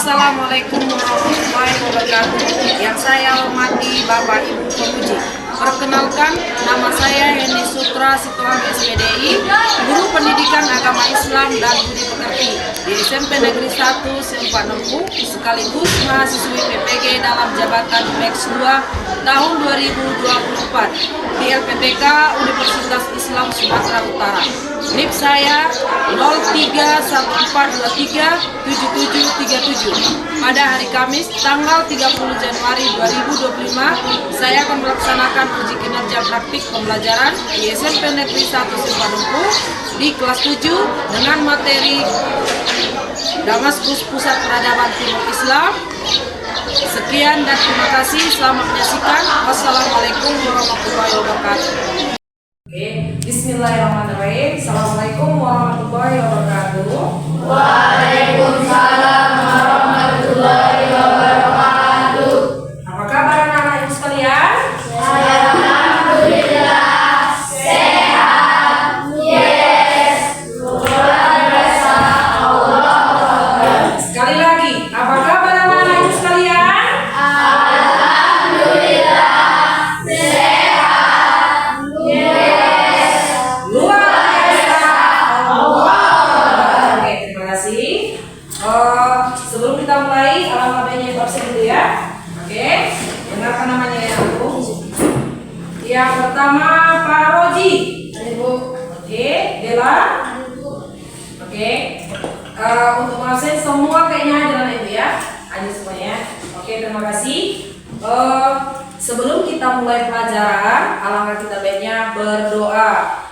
Assalamualaikum warahmatullahi wabarakatuh. Yang saya hormati Bapak Ibu Pemuji. Perkenalkan, nama saya Hendy Sutra Situang SPDI, Guru Pendidikan Agama Islam dan Budi Pekerti di SMP Negeri 1 Sempat Nempuh, sekaligus mahasiswi PPG dalam jabatan Max 2 tahun 2024 di LPTK Universitas Islam Sumatera Utara. NIP saya 0314237737. Pada hari Kamis tanggal 30 Januari 2025, saya akan melaksanakan uji kinerja praktik pembelajaran di SMP Negeri 1 Sempat Nempuh di kelas 7 dengan materi Damaskus Pusat Peradaban Timur Islam. Sekian dan terima kasih. Selamat menyaksikan. Wassalamualaikum warahmatullahi wabarakatuh. Bismillahirrahmanirrahim. Assalamualaikum warahmatullahi wabarakatuh. Waalaikumsalam warahmatullahi wabarakatuh. Apa kabar anak-anak ibu sekalian? Alhamdulillah sehat. Yes. Luar biasa Allah. Sekali lagi, apa kabar anak-anak ibu sekalian? Alhamdulillah sehat. Yes. Luar biasa Allah. Oke, terima kasih. Sebelum kita mulai, alangkah baiknya absen dulu ya. Oke, dengarkan namanya ya Bu. Yang pertama Pak Roji. Oke, Dela. Oke. Untuk absen semua kayaknya jalan Ibu ya. Aja semuanya. Oke, terima kasih. Sebelum kita mulai pelajaran, alangkah kita baiknya berdoa.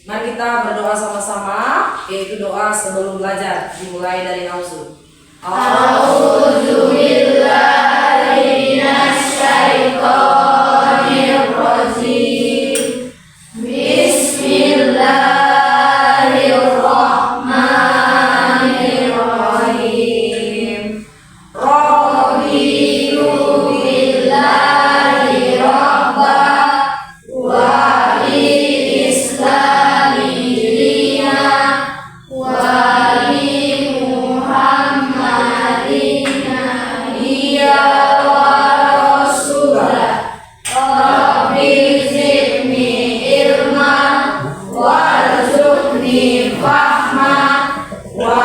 Mari kita berdoa sama-sama, yaitu doa sebelum belajar. Dimulai dari auzu. A'udzu billahi minasyaitonir rajim. Bismillahirrahmanirrahim. Raditu billahi rabba wa bil islami dina wa bi Muhammadin nabiyya wa rasulah. Rabbi zidni ilma warzuqni fahma wa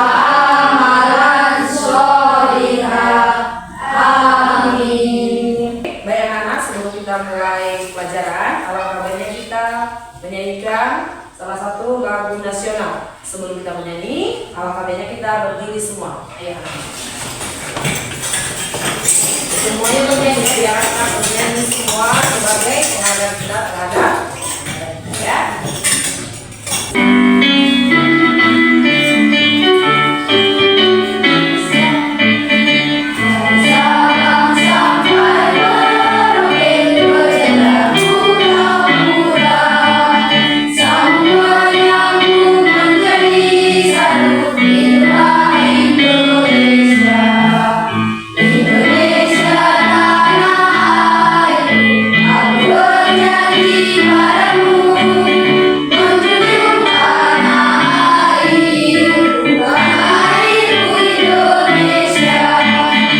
amalan sholihah. Amin. Baik anak-anak, sebelum kita mulai pelajaran, alangkah baiknya kita menyanyikan salah satu lagu nasional. Sebelum kita menyanyi, alangkah baiknya kita berdiri semua. Ayo anak-anak. Semuanya bernyanyi, biar anak bernyanyi semua sebagai penghargaan kita terhadap ya. Salam sampai Merauke berjaya pura-pura, semuanya pun menjadi satu. Inilah Indonesia, Indonesia tanah airku. Aku berjanji padamu, menjunjung tanah airku, tanah airku Indonesia. Sekali lagi anak-anak.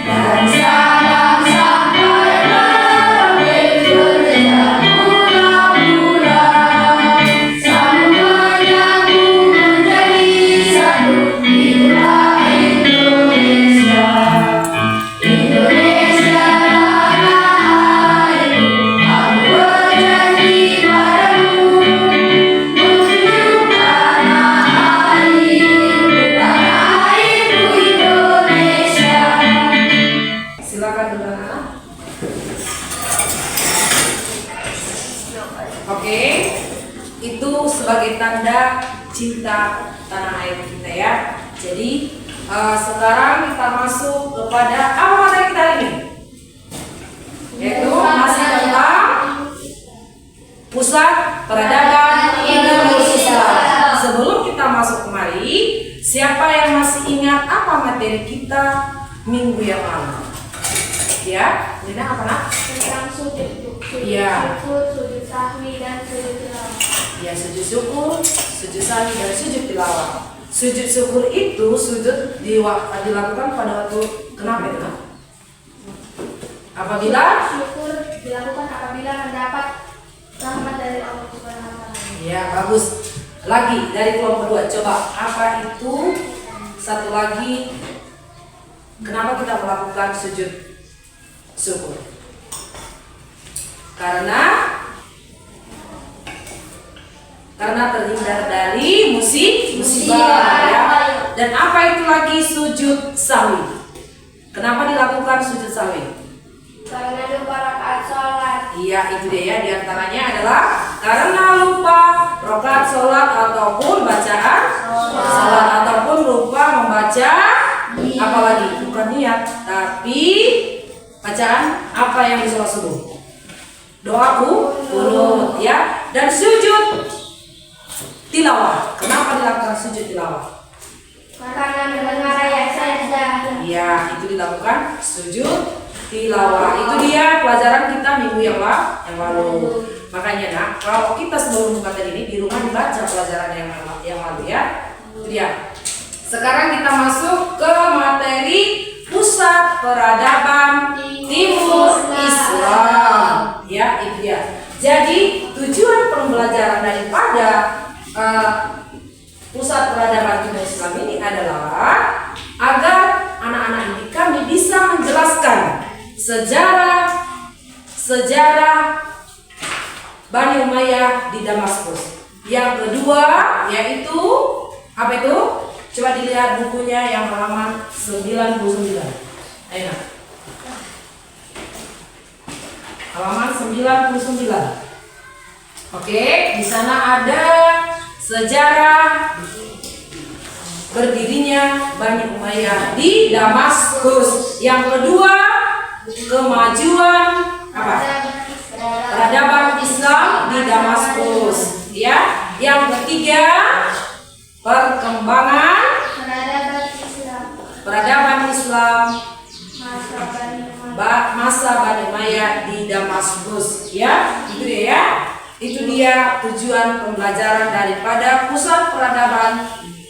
Dan salam sampai Merauke berjaya pura-pura, semuanya pun menjadi satu. Inilah Indonesia, Indonesia tanah airku. Aku berjanji padamu, menjunjung tanah airku Indonesia. Silakan dulu anak. Oke, itu sebagai tanda cinta tanah air kita ya. Jadi sekarang kita masuk kepada apa materi kita hari ini? Yaitu masih tentang Pusat Peradaban Indonesia. Sebelum kita masuk kemari, siapa yang masih ingat apa materi kita minggu yang lalu? Ya, Lina apa nak? Tentang subjek. Iya. syukur, sujud sahwi, dan sujud tilawah. Ya, sujud syukur, sujud sahwi, dan sujud tilawah. Sujud syukur itu dilakukan pada waktu kenapa itu? Apabila Syukur dilakukan apabila mendapat rahmat dari Allah Subhanahu wa Ta'ala. ya, bagus. Lagi dari kelompok kedua, coba apa itu satu lagi kenapa kita melakukan sujud syukur? Karena terhindar dari musibah ya. Dan apa itu lagi sujud sahwi? Kenapa dilakukan sujud sahwi? Karena lupa rakaat sholat. Iya, itu dia ya, diantaranya adalah karena lupa rakaat sholat ataupun bacaan sholat ataupun lupa membaca apalagi bukan niat tapi bacaan apa yang di sholat subuh, doaku kunut ya, dan sujud tilawah. Kenapa dilakukan sujud tilawah? Karena mendengar ayat sajdah. Iya, itu dilakukan sujud tilawah. Itu dia pelajaran kita minggu yang lalu. Makanya nak, kalau kita sebelum materi ini di rumah dibaca pelajaran yang lalu ya. Itu dia. Sekarang kita masuk ke materi Pusat Peradaban Timur Islam. Ya, itu dia. Jadi tujuan pembelajaran daripada Pusat Peradaban Timur Islam ini adalah agar anak-anak didik kami bisa menjelaskan sejarah Bani Umayyah di Damaskus. Yang kedua yaitu apa itu? Coba dilihat bukunya yang halaman 99. Ayo nak. Halaman 99. Oke, di sana ada sejarah berdirinya Bani Umayyah di Damaskus. Yang kedua, kemajuan apa? Peradaban Islam di Damaskus. Ya. Yang ketiga, perkembangan peradaban Islam masa Bani Umayyah di Damaskus. Ya, itu dia ya. Itu dia tujuan pembelajaran daripada Pusat Peradaban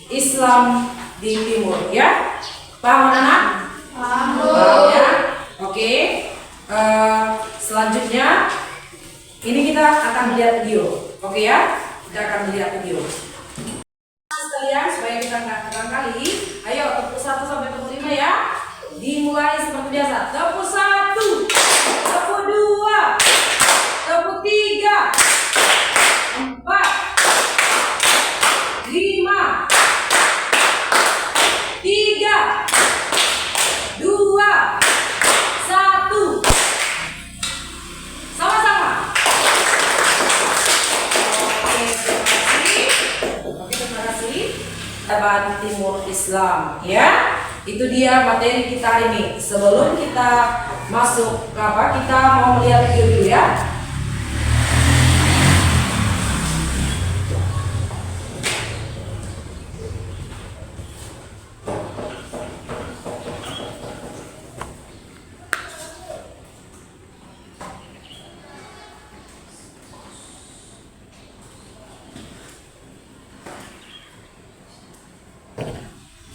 Islam di Timur ya. Paham anak? Paham ya. Oke. Selanjutnya ini kita akan melihat video. Oke ya. Kita akan melihat video. Sekalian supaya kita nggak kali. Ayo tepuk 1 sampai tepuk 5 ya. Dimulai seperti biasa. Tepuk 1, tepuk 2, tepuk 3, 4, 5, 3, 2, 1. Sama-sama. Oke, terima kasih. Peradaban Timur Islam ya. Itu dia materi kita hari ini. Sebelum kita masuk ke apa, kita mau melihat video dulu ya.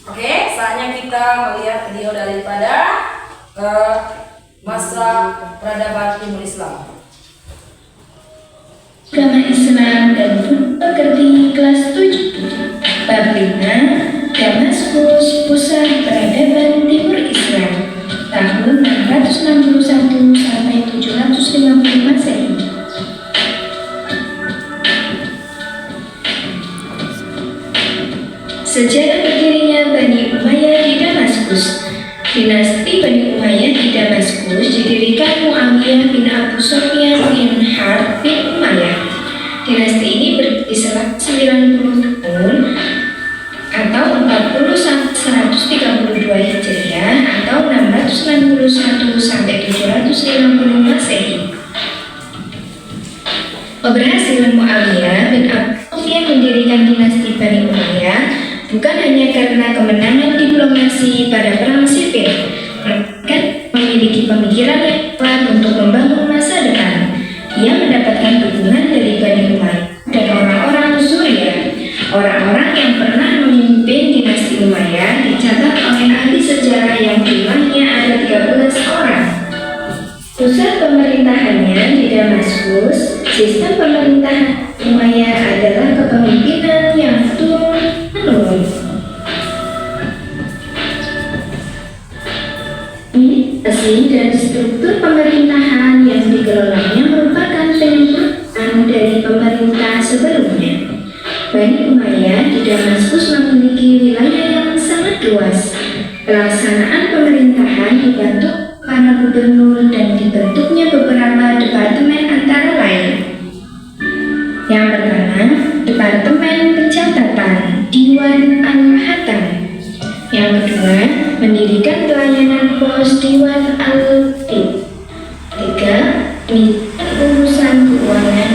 Oke, saatnya kita melihat video daripada masa peradaban Timur Islam. Agama Islam dan pekerti kelas 7 Bab 5 Damaskus Pusat Peradaban Timur Islam tahun 661 sampai 750 Masehi. Sejarah berdirinya Bani Umayyah di Damaskus. Dinasti Bani Umayyah di Damaskus didirikan Muawiyah bin Abu Sufyan bin Harb bin Umayyah. Dinasti ini berdiri selama 90 tahun atau 40 sampai 132 Hijriah atau 661 sampai 750 Masehi. Keberhasilan Muawiyah bin Abu Sufyan mendirikan dinasti Bani Umayyah bukan hanya karena kemenangan diplomasi pada perang sipil, melainkan memiliki pemikiran yang kuat untuk membangun masa depan. yang jumlahnya ada 13 orang. Pusat pemerintahannya di Damaskus. Sistem pemerintahan Umayyah adalah kepemimpinan yang turun-menurun. Administrasi dan struktur pemerintahan yang dikelolanya merupakan penyempurnaan dari pemerintah sebelumnya. Bani Umayyah di Damaskus memiliki wilayah yang sangat luas. Pelaksanaan pemerintahan dibantu para gubernur dan dibentuknya beberapa departemen antara lain. Yang pertama, Departemen Pencatatan Diwan Al-Hakam. Yang kedua, mendirikan pelayanan pos Diwan Al-Tib. Tiga, urusan keuangan,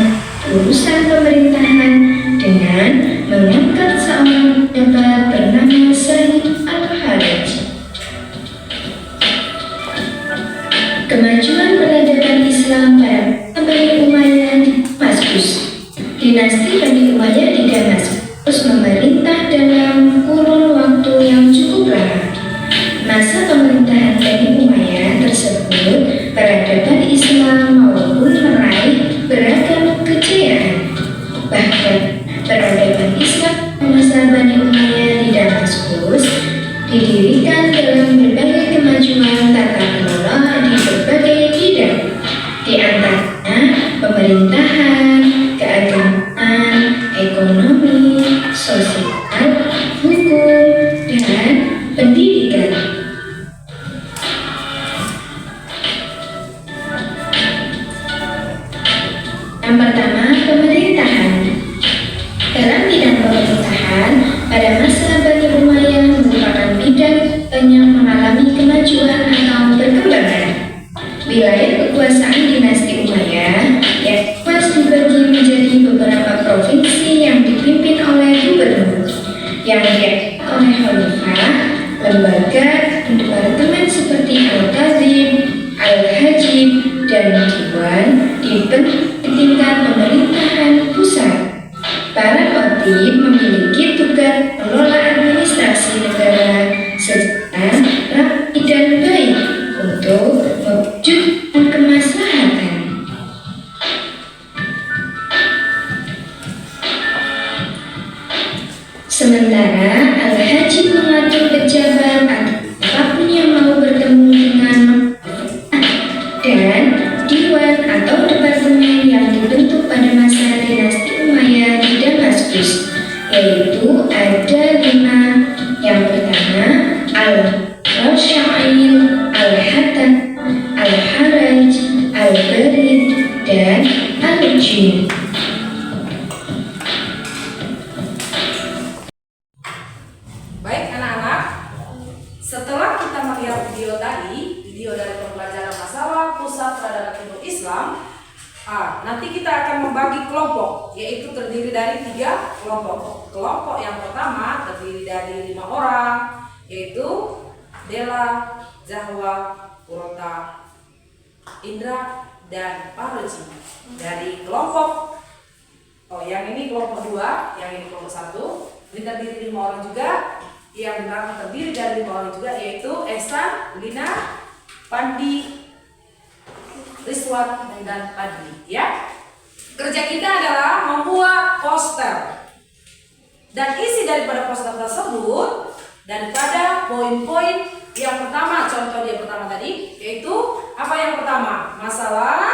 urusan pemerintahan dengan mengangkat seorang pejabat bernama Said Al-Haraj. Kemajuan peradaban Islam pada Bani Umayyah di Damaskus. Dinasti Bani Umayyah di Damaskus memerintah dalam kurun waktu yang cukup lama. Masa pemerintahan Bani Umayyah tersebut, peradaban Islam maupun meraih beragam kejayaan. Bahkan peradaban Islam masa Bani Umayyah di Damaskus didirikan dalam berbagai kemajuan tata kelola di berbagai bidang, di antaranya pemerintahan, keagamaan, ekonomi, sosial, hukum, dan pendidikan. Yang pertama, pemerintahan. Dalam bidang pemerintahan, pada masa Bani Umayyah merupakan bidang yang mengalami kemajuan atau perkembangan. Wilayah kekuasaan dinasti Umayyah yang luas dibagi menjadi beberapa provinsi yang dipimpin oleh gubernur, yang diatur oleh khalifah. Lembaga departemen seperti Al-Qadhim, Al-Hajib, dan Diwan dibentuk di tingkat pemerintahan pusat. Para khatib memiliki tugas mengelola administrasi negara secara rapi dan baik untuk mewujudkan kemaslahatan. Sementara Al-Hajib mengatur pejabat atau apapun yang mau bertemu dengan dan Diwan atau departemen yang dibentuk pada masa dinasti Umayyah di Damaskus, yaitu ada 5. Yang pertama, Al-Rasyail, Al-Hatam, Al-Haraj, Al-Barid, dan Al-Jin. Baik anak-anak, setelah kita melihat video tadi, video dari pembelajaran masalah pusat peradaban timur Islam, nanti kita akan membagi kelompok, yaitu terdiri dari 3 kelompok. Kelompok yang pertama terdiri dari 5 orang, yaitu Dela, Zahwa, Purota, Indra, dan Parji. Dari kelompok, yang ini kelompok 2, yang ini kelompok 1, ini terdiri 5 orang juga. Yang di belakang terdiri dari 5 orang juga, yaitu Esa, Lina, Pandi, Rizwan, dan Padli. Ya, kerja kita adalah membuat poster, dan isi daripada poster tersebut daripada poin-poin yang pertama. Contoh dia pertama tadi, yaitu apa yang pertama? Masalah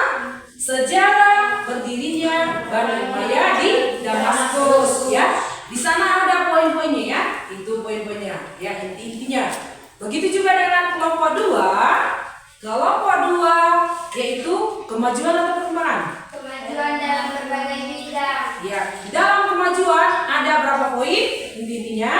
sejarah berdirinya Bani Umayyah di Damaskus. Ya, di sana ada poin-poinnya ya. Itu poin-poinnya, ya intinya. Begitu juga dengan kelompok 2. Kelompok 2 yaitu kemajuan atau perkembangan? Kemajuan dalam berbagai bidang. Ya, di dalam kemajuan ada berapa poin intinya?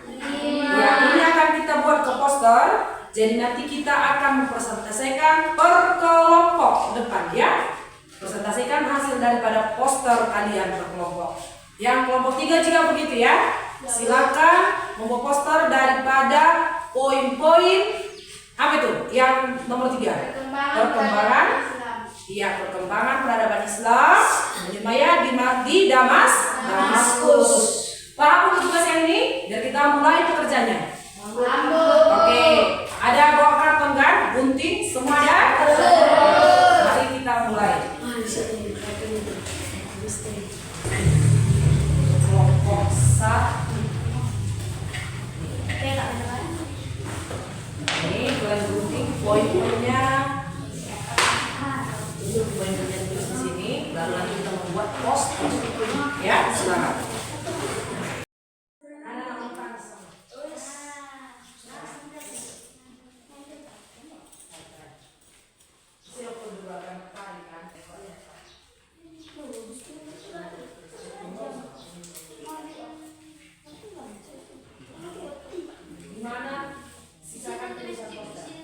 5. Ya, ini akan kita buat ke poster. Jadi nanti kita akan mempresentasikan per kelompok depan ya. Presentasikan hasil daripada poster kalian per kelompok. Yang kelompok 3 juga begitu ya. Silakan membuat poster daripada poin-poin apa itu? Yang nomor 3. Perkembangan. Iya, perkembangan peradaban Islam Umayyah di Damaskus. Paham untuk tugas yang ini? Biar kita mulai pekerjaannya. Oke, ada poin-poinnya. Itu poin-poinnya tulis di sini. Lalu nanti kita membuat post ya, silakan. Ada nama pasang. Siapa dulu akan kali kan? Gimana? Sisakan tulisan poster.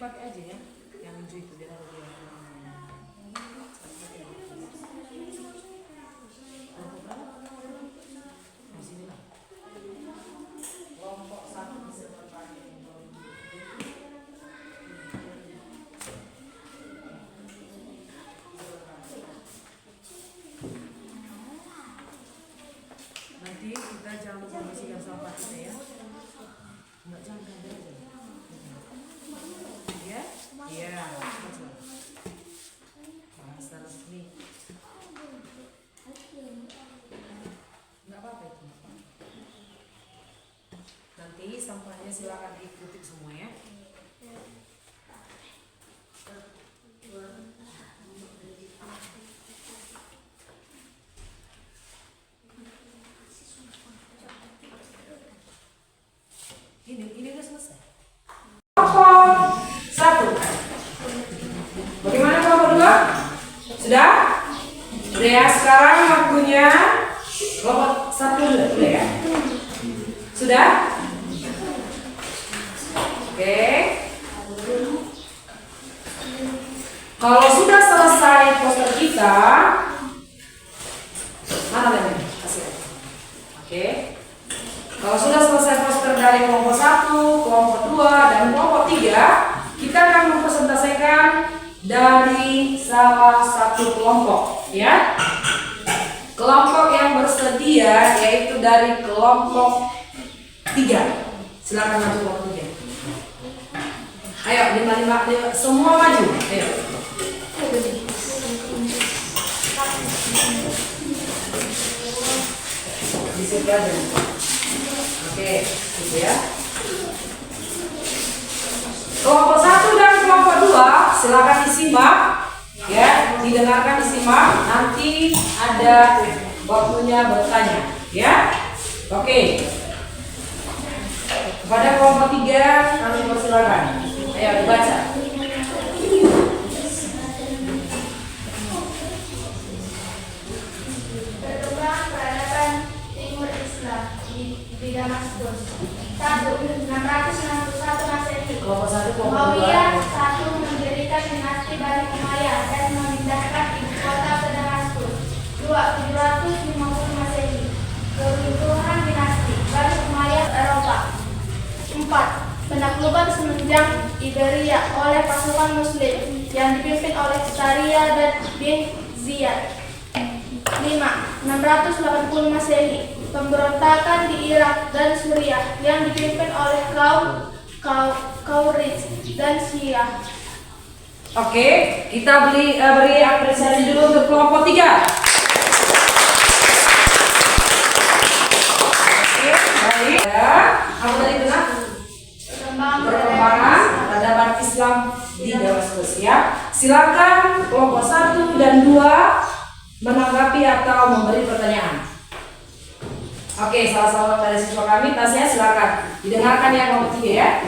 dipakai aja ya. Yang hijau itu dia taruh dia. Di sini lah. Kelompok 1 bisa berpakai. Nanti kita jangan lupa bersihkan sampah kita ya. Enggak, jangan ada aja. Ya? Iya. Bahasa resmi. Enggak apa-apa itu. Nanti sampahnya silakan diikuti semua ya. Ini udah selesai. Kelompok 1. Bagaimana kelompok 2? Sudah? Sudah ya, sekarang waktunya kelompok 1 dulu ya. Sudah? Oke. Kalau sudah selesai poster kita, mana lagi? Kasih. Oke. Kalau sudah selesai poster dari kelompok 1, kelompok 2, dan kelompok 3, kita akan mempresentasikan dari salah satu kelompok, ya. Kelompok yang bersedia yaitu dari kelompok 3. Silakan maju kelompok 3. Ayo, 5 semua maju. Ayo. Di situ aja. Oke, gitu ya. Kelompok 1 dan kelompok 2 silakan disimak, ya, didengarkan, disimak. Nanti ada waktunya bertanya, ya. Oke. Kepada kelompok 3 kami persilakan. Ayo dibaca. Berkembang peradaban Timur Islam di Damaskus. 661 Masehi. Kelompok 1, kelompok 2. Muawiyah I mendirikan dinasti Bani Umayyah dan memindahkan ibu kota ke Damaskus. 750 Masehi. Keruntuhan dinasti Bani Umayyah Eropa. 4. Penaklukan semenanjung Iberia oleh pasukan Muslim yang dipimpin oleh Syariah dan bin Ziyad. 5. 680 Masehi. Pemberontakan di Irak dan Suriah yang dipimpin oleh kaum Khawarij dan Syiah. Oke, kita beri apresiasi dulu untuk kelompok 3. Oke, baik. Ya, apa tadi benar? Perkembangan peradaban Islam di Damaskus, ya. Silakan kelompok 1 dan 2 menanggapi atau memberi pertanyaan. Oke, salah seorang dari siswa kami, Tasya, silakan didengarkan ya kelompok 3 ya.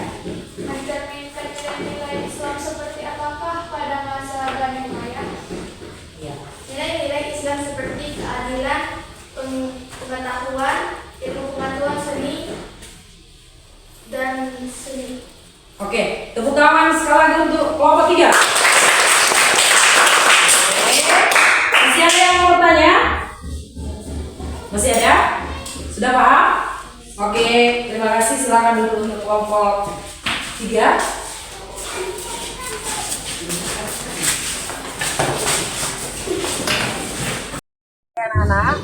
Mencerminkan nilai-nilai Islam seperti apakah pada masa Bani Umayyah? Iya. Nilai-nilai Islam seperti keadilan, pengetahuan, ilmu pengetahuan seni, dan seni. Oke, tepuk tangan sekali lagi untuk kelompok 3. Masih ada yang mau bertanya? Masih ada? Sudah paham? Oke, terima kasih. Silakan dulu untuk kelompok 3. Anak-anak,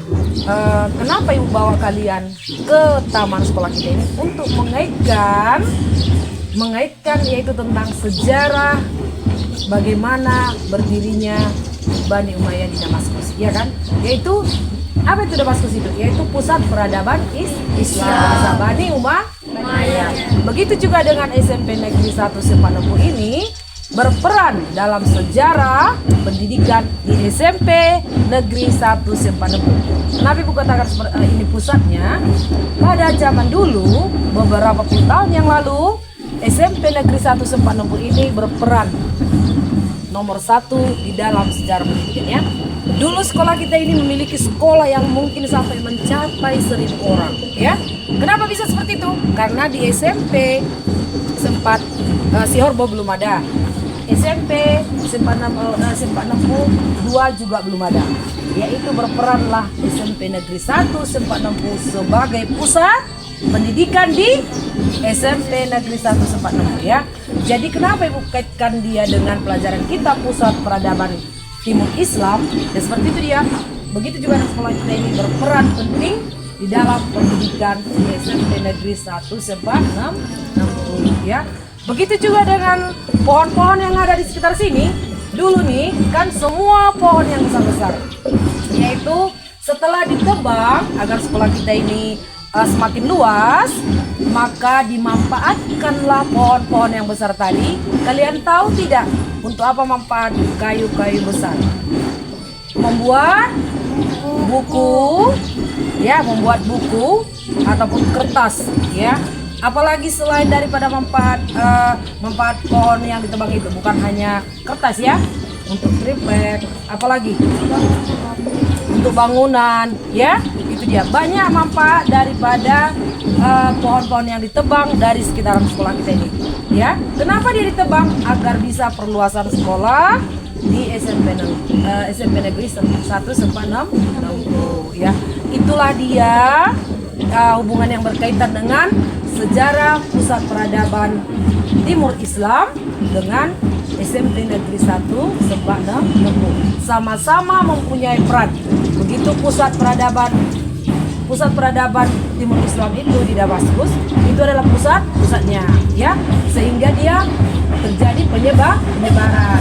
kenapa ibu bawa kalian ke taman sekolah kita ini untuk mengaitkan yaitu tentang sejarah bagaimana berdirinya Bani Umayyah di Damaskus, ya kan? Yaitu apa itu Damaskus itu? Yaitu pusat peradaban Islam Bani Umayyah. Begitu juga dengan SMP Negeri 1 Sepanembu ini berperan dalam sejarah pendidikan di SMP Negeri 1 Sepanembu. Kenapa Ibu katakan ini pusatnya? Pada zaman dulu, beberapa puluh tahun yang lalu, SMP Negeri 1 Sepanembu ini berperan nomor 1 di dalam sejarah pendidikannya. Dulu sekolah kita ini memiliki sekolah yang mungkin sampai mencapai 1000 orang, ya. Kenapa bisa seperti itu? Karena di SMP sempat Sihorbol belum ada. SMP sempat 62 juga belum ada. Yaitu berperanlah SMP Negeri 1 sempat 60 sebagai pusat pendidikan di SMP Negeri 1 sempat 60 ya. Jadi kenapa Ibu kaitkan dia dengan pelajaran kita pusat peradaban Timur Islam? Dan seperti itu dia. Begitu juga anak sekolah kita ini berperan penting di dalam pendidikan di SMP Negeri 1 sempat 60 ya. Begitu juga dengan pohon-pohon yang ada di sekitar sini. Dulu nih kan semua pohon yang besar-besar, yaitu setelah ditebang agar sekolah kita ini semakin luas, maka dimanfaatkanlah pohon-pohon yang besar tadi. Kalian tahu tidak untuk apa manfaat kayu-kayu besar? Membuat buku, ya, membuat buku ataupun kertas, ya. Apalagi selain daripada manfaat pohon yang ditebang itu, bukan hanya kertas ya, untuk triplek, apalagi untuk bangunan, ya, itu dia banyak manfaat daripada pohon-pohon yang ditebang dari sekitaran sekolah kita ini, ya. Kenapa dia ditebang? Agar bisa perluasan sekolah di SMP Negeri 1 sempat 60, ya. Itulah dia hubungan yang berkaitan dengan sejarah pusat peradaban Timur Islam dengan SMP Negeri 1 sempat 60. Sama-sama mempunyai peran. Begitu pusat peradaban Timur Islam itu di Damaskus, itu adalah pusatnya, ya, sehingga dia terjadi penyebaran.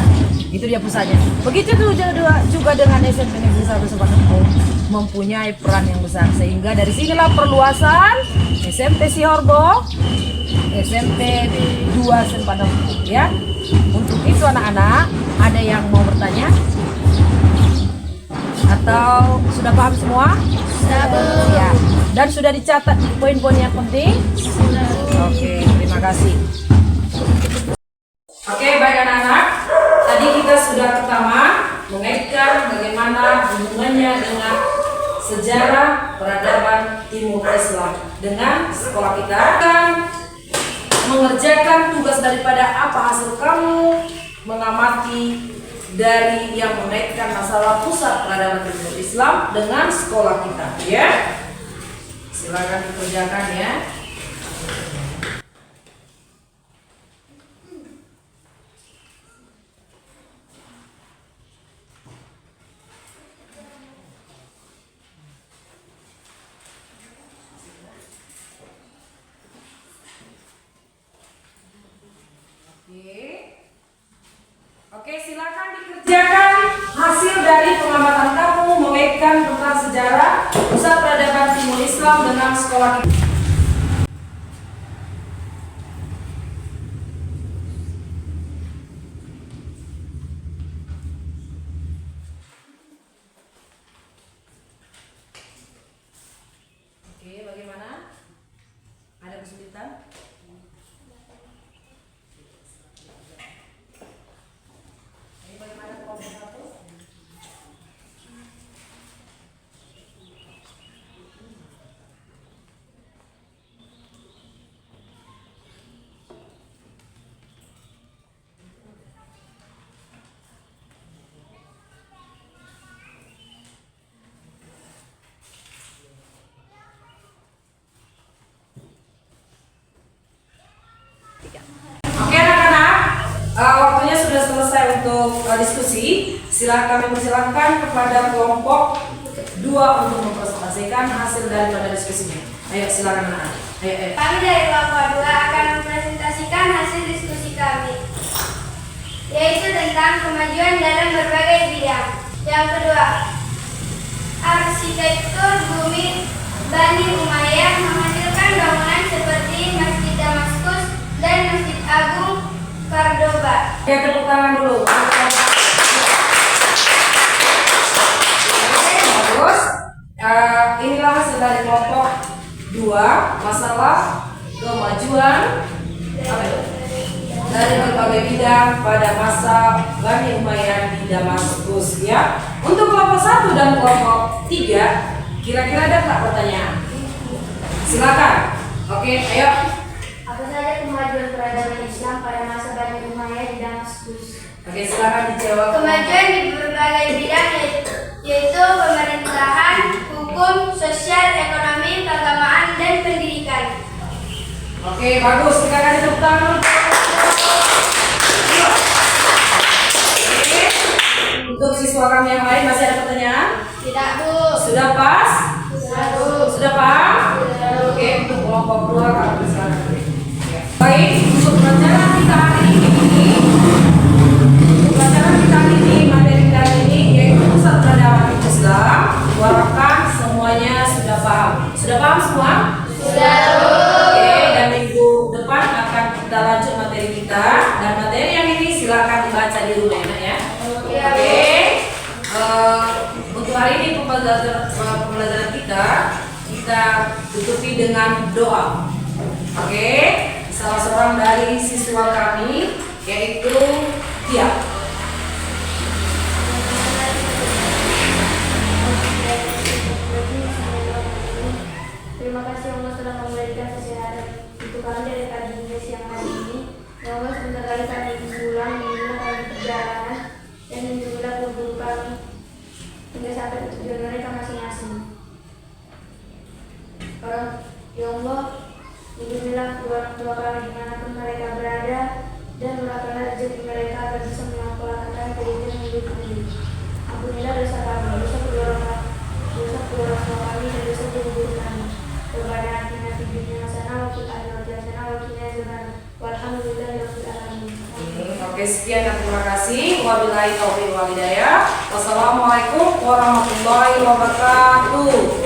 Itu dia pusatnya. Begitu juga dengan SMP Negeri 1 sempat 60 mempunyai peran yang besar, sehingga dari sinilah perluasan SMP Sihorbol, SMP 2 sempat 60, ya. Untuk itu anak-anak, ada yang mau bertanya? Atau sudah paham semua? Sudah, Bu. Ya. Dan sudah dicatat poin-poin yang penting? Sudah. Oke, terima kasih. Oke, baik anak-anak. Tadi kita sudah pertama mengaitkan bagaimana hubungannya dengan sejarah peradaban Timur Islam dengan sekolah kita. Akan mengerjakan tugas daripada apa hasil kamu mengamati dari yang mengaitkan masalah pusat peradaban Timur Islam dengan sekolah kita, ya. Silakan dikerjakan ya. Oke, silakan dikerjakan hasil dari pengamatan kamu mengaitkan tentang sejarah pusat peradaban Timur Islam dengan sekolah kita. Oke, bagaimana? Ada kesulitan? Oke anak-anak, waktunya sudah selesai untuk diskusi. Silakan mempersilahkan kepada kelompok 2 untuk mempresentasikan hasil daripada diskusinya. Ayo silakan anak-anak. Ayo. Kami dari kelompok 2 akan mempresentasikan hasil diskusi kami, yaitu tentang kemajuan dalam berbagai bidang. Yang kedua, arsitektur bumi Bani Umayyah menghasilkan bangunan seperti Masjid Damaskus dan Masjid Agung Cordoba. Oke, tepuk tangan dulu. Terus, inilah hasil dari kelompok 2, masalah kemajuan dari berbagai bidang pada masa Bani Umayyah di Damaskus, ya. Untuk kelompok 1 dan kelompok 3, kira-kira ada nggak pertanyaan? Silakan. Oke, ayo. Apa saja kemajuan peradaban pada masa Bani Umayyah di Damaskus. Oke, silakan dijawab. Kemajuan di berbagai bidang yaitu pemerintahan, hukum, sosial, ekonomi, keagamaan, dan pendidikan. Oke, bagus. Kita kasih tepuk tangan. Oke. Untuk siswa kami yang lain masih ada pertanyaan? Tidak, Bu. Sudah pas? Sudah, Bu. Sudah paham? Sudah, Bu. Oke, untuk kelompok 2 kami silakan. Baik, untuk pelajaran kita hari ini, materi kali ini yaitu pusat peradaban Islam. Diharapkan semuanya sudah paham. Sudah paham semua? Sudah, Bu. Oke, dan minggu depan akan kita lanjut materi kita. Dan materi yang ini silakan dibaca di rumah ya. Iya, Bu. Oke. Untuk hari ini pembelajaran kita tutupi dengan doa. Oke. Salah seorang dari siswa kami yaitu Tia. Terima kasih Allah telah memberikan kesehatan untuk kami dari pagi hingga siang hari ini. Ya Allah, sebentar lagi kami pulang, lindungilah kami di perjalanan, dan lindungilah guru kami hingga sampai tujuan mereka masing-masing. Ya Allah, lindungilah orang tua kami dimanapun mereka berada, dan murahkanlah rezeki mereka agar bisa menyekolahkan kehidupan yang hidup ini. Ampunilah dosa kami, dosa kedua orang tua kami, dan dosa guru kami. Rabbana atina fid dunya hasanah wa fil akhirati hasanah wa qina adzabannar. Walhamdulillahirabbil alamin. Oke, sekian dan terima kasih. Wabillahi taufiq wal hidayah. Wassalamualaikum warahmatullahi wabarakatuh.